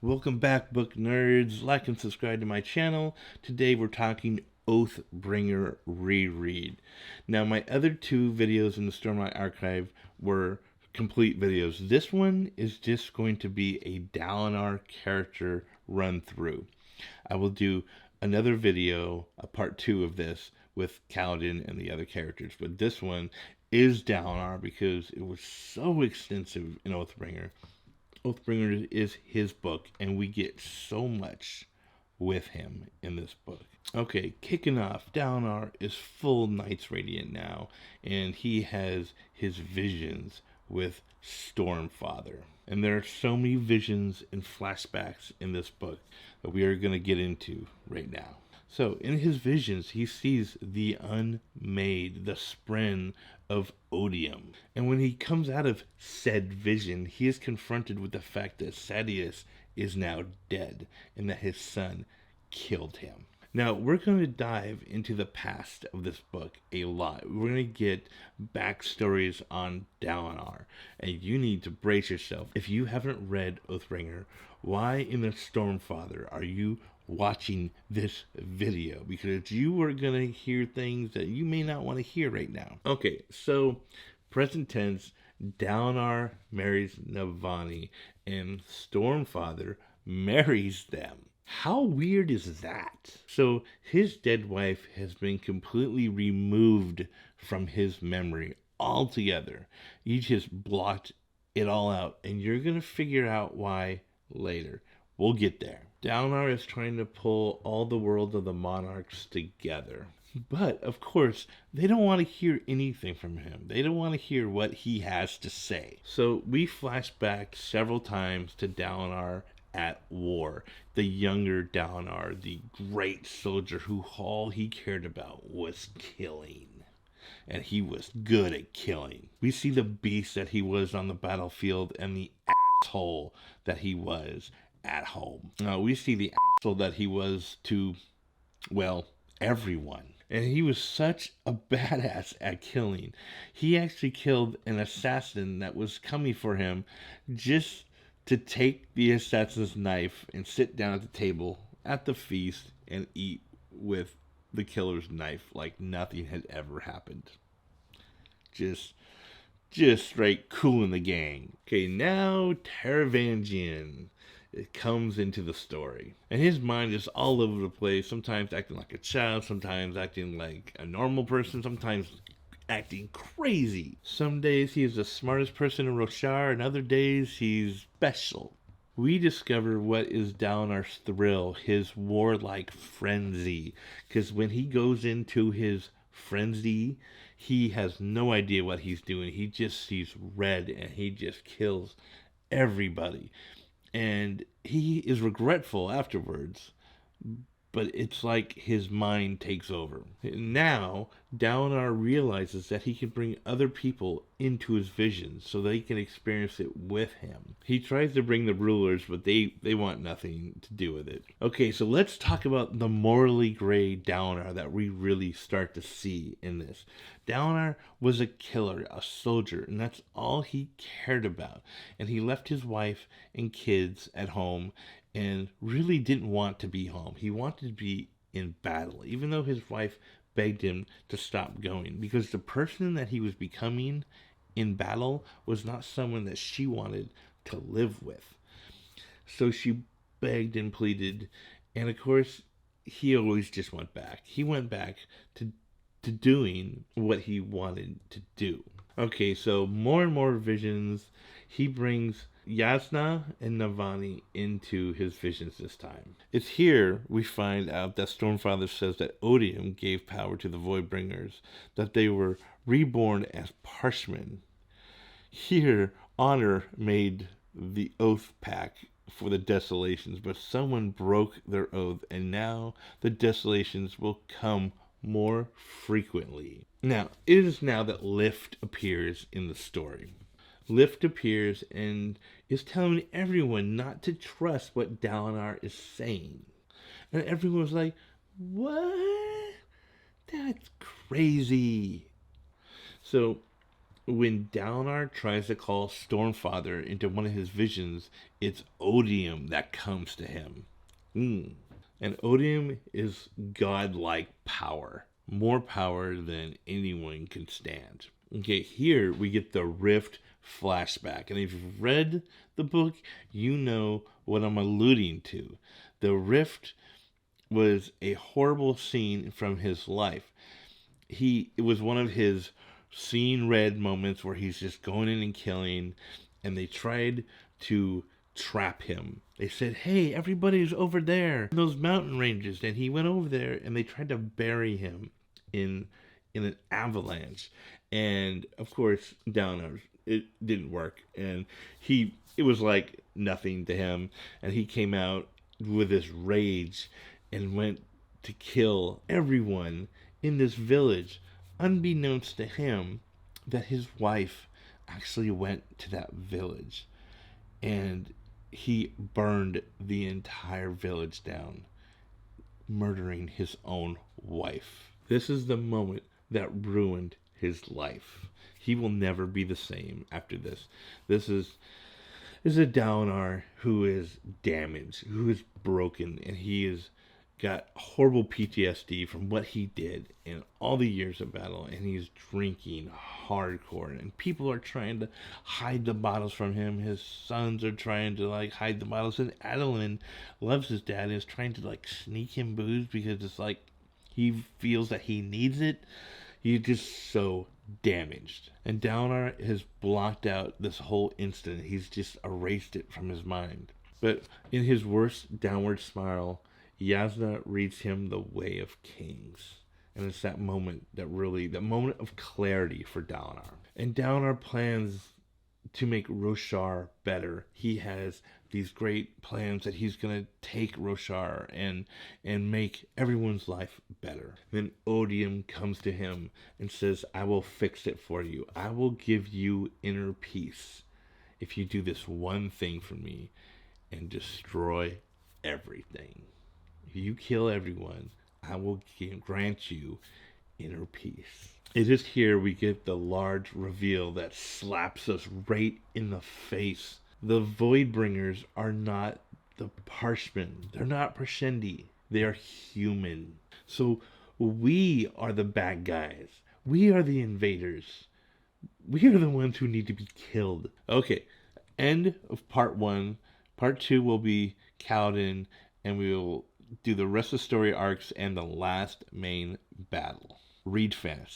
Welcome back, book nerds. Like and subscribe to my channel. Today we're talking Oathbringer Reread. Now, my other two videos in the Stormlight Archive were complete videos. This one is just going to be a Dalinar character run through. I will do another video, a part 2 of this, with Kaladin and the other characters. But this one is Dalinar because it was so extensive in Oathbringer. Oathbringer is his book, and we get so much with him in this book. Okay, kicking off, Dalinar is full Knights Radiant now, and he has his visions with Stormfather. And there are so many visions and flashbacks in this book that we are going to get into right now. So, in his visions, he sees the unmade, the spren of odium. And when he comes out of said vision, he is confronted with the fact that Sadeas is now dead and that his son killed him. Now, we're going to dive into the past of this book a lot. We're going to get backstories on Dalinar, and you need to brace yourself. If you haven't read Oathbringer, why in the Stormfather are you watching this video? Because you are going to hear things that you may not want to hear right now. Okay, so present tense, Dalinar marries Navani, and Stormfather marries them. How weird is that? So his dead wife has been completely removed from his memory altogether. You just blocked it all out, and you're going to figure out why later. We'll get there. Dalinar is trying to pull all the worlds of the monarchs together. But, of course, they don't want to hear anything from him. They don't want to hear what he has to say. So we flash back several times to Dalinar at war. The younger Dalinar, the great soldier who all he cared about was killing. And he was good at killing. We see the beast that he was on the battlefield and the asshole that he was at home. We see the asshole that he was to, well, everyone. And he was such a badass at killing. He actually killed an assassin that was coming for him just to take the assassin's knife and sit down at the table at the feast and eat with the killer's knife like nothing had ever happened. Just straight cool in the gang. Okay, now Taravangian. It comes into the story. And his mind is all over the place, sometimes acting like a child, sometimes acting like a normal person, sometimes acting crazy. Some days he is the smartest person in Roshar, and other days he's special. We discover what is Dalinar's thrill, his warlike frenzy. Because when he goes into his frenzy, he has no idea what he's doing. He just sees red and he just kills everybody. And he is regretful afterwards, but it's like his mind takes over. Now, Dalinar realizes that he can bring other people into his visions so they can experience it with him. He tries to bring the rulers, but they want nothing to do with it. Okay, so let's talk about the morally gray Dalinar that we really start to see in this. Dalinar was a killer, a soldier, and that's all he cared about. And he left his wife and kids at home and really didn't want to be home. He wanted to be in battle, even though his wife begged him to stop going, because the person that he was becoming in battle was not someone that she wanted to live with. So she begged and pleaded, and of course, he always just went back. He went back to doing what he wanted to do. Okay, so more and more visions. He brings Yasna and Navani into his visions this time. It's here we find out that Stormfather says that odium gave power to the Voidbringers, that they were reborn as Parshmen. Here, honor made the oath pact for the desolations, but someone broke their oath, and now the desolations will come more frequently. Now, it is now that Lift appears in the story. Lift appears and is telling everyone not to trust what Dalinar is saying. And everyone was like, what? That's crazy. So when Dalinar tries to call Stormfather into one of his visions, it's Odium that comes to him. And Odium is godlike power. More power than anyone can stand. Okay, here we get the Rift flashback. And if you've read the book, you know what I'm alluding to. The Rift was a horrible scene from his life. It was one of his seeing red moments where he's just going in and killing, and they tried to trap him. They said, hey, everybody's over there in those mountain ranges, and he went over there, and they tried to bury him in an avalanche. And of course, Dalinar, it didn't work, and it was like nothing to him, and he came out with this rage and went to kill everyone in this village, unbeknownst to him that his wife actually went to that village, and he burned the entire village down, murdering his own wife. This is the moment that ruined his life. He will never be the same after this. This is a Dalinar who is damaged, who is broken, and he is got horrible PTSD from what he did in all the years of battle, and he's drinking hardcore, and people are trying to hide the bottles from him. His sons are trying to hide the bottles, and Adolin loves his dad and is trying to sneak him booze because it's he feels that he needs it. He's just so damaged, and Dalinar has blocked out this whole incident. He's just erased it from his mind. But in his worst downward spiral, Yasna reads him the way of kings. And it's that moment that moment of clarity for Dalinar. And Dalinar plans to make Roshar better. He has these great plans that he's going to take Roshar and make everyone's life better. Then Odium comes to him and says, I will fix it for you. I will give you inner peace if you do this one thing for me and destroy everything. If you kill everyone, I will grant you inner peace. It is here we get the large reveal that slaps us right in the face. The Voidbringers are not the Parshmen. They're not Parshendi. They are human. So we are the bad guys. We are the invaders. We are the ones who need to be killed. Okay, end of part 1. Part 2 will be Kaladin, and we will do the rest of the story arcs and the last main battle. Read fast.